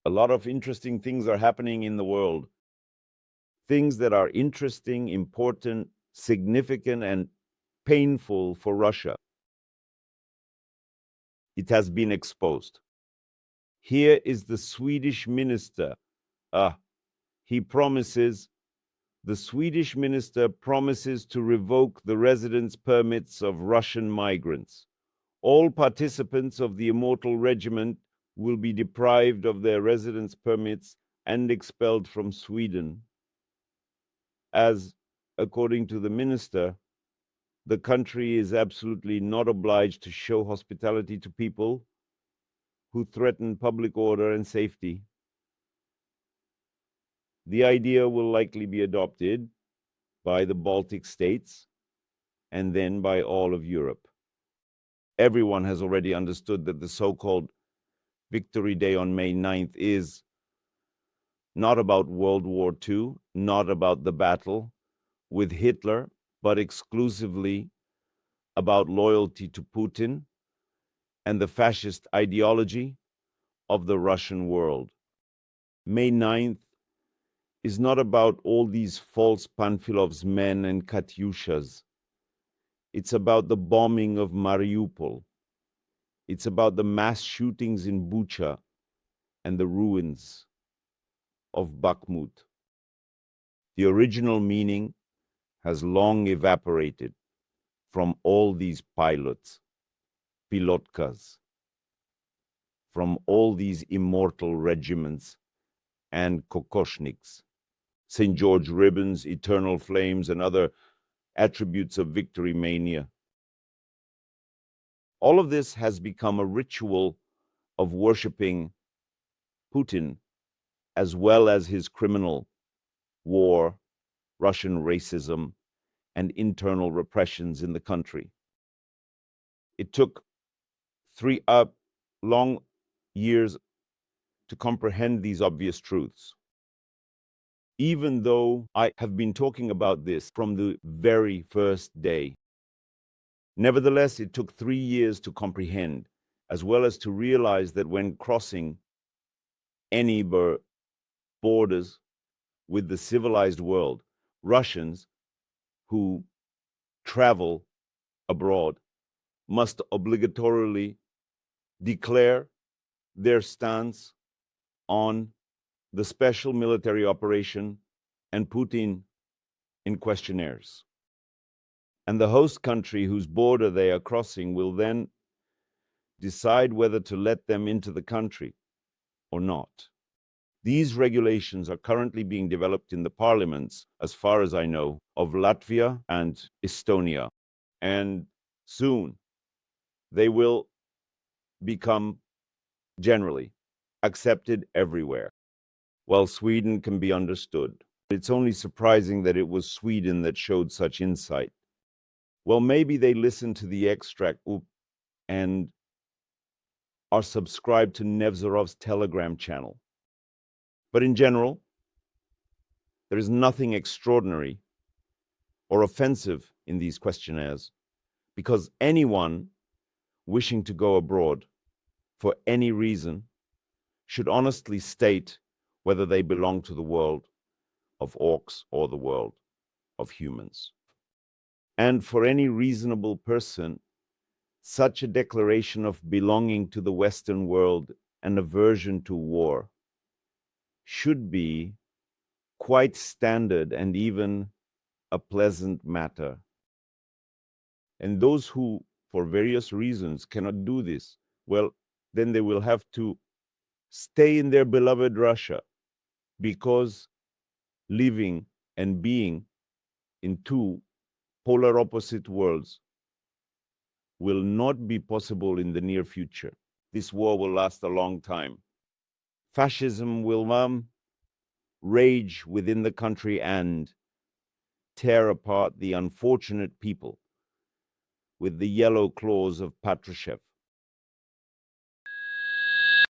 A lot of interesting things are happening in the world. Things that are interesting, important, significant, and painful for Russia. It has been exposed. Here is the Swedish minister. The Swedish minister promises to revoke the residence permits of Russian migrants. All participants of the immortal regiment will be deprived of their residence permits and expelled from Sweden, as, according to the minister, the country is absolutely not obliged to show hospitality to people who threaten public order and safety. The idea will likely be adopted by the Baltic states and then by all of Europe. Everyone has already understood that the so-called Victory Day on May 9th is not about World War II, not about the battle with Hitler, but exclusively about loyalty to Putin and the fascist ideology of the Russian world. May 9th is not about all these false Panfilov's men and Katyushas. It's about the bombing of Mariupol. It's about the mass shootings in Bucha and the ruins of Bakhmut. The original meaning has long evaporated from all these pilotkas, from all these immortal regiments and kokoshniks, St. George ribbons, eternal flames, and other attributes of victory mania. All of this has become a ritual of worshiping Putin, as well as his criminal war, Russian racism, and internal repressions in the country. It took 3 long years to comprehend these obvious truths. Even though I have been talking about this from the very first day. Nevertheless, it took 3 years to comprehend, as well as to realize that when crossing any borders with the civilized world, Russians who travel abroad must obligatorily declare their stance on the special military operation and Putin in questionnaires. And the host country whose border they are crossing will then decide whether to let them into the country or not. These regulations are currently being developed in the parliaments, as far as I know, of Latvia and Estonia. And soon they will become generally accepted everywhere. While Sweden can be understood. It's only surprising that it was Sweden that showed such insight. Well, maybe they listened to the extract and are subscribed to Nevzorov's Telegram channel. But in general, there is nothing extraordinary or offensive in these questionnaires, because anyone wishing to go abroad for any reason should honestly state whether they belong to the world of orcs or the world of humans. And for any reasonable person, such a declaration of belonging to the Western world and aversion to war should be quite standard and even a pleasant matter. And those who, for various reasons, cannot do this, well, then they will have to stay in their beloved Russia, because living and being in two polar opposite worlds will not be possible in the near future. This war will last a long time. Fascism will rage within the country and tear apart the unfortunate people with the yellow claws of Patrushev.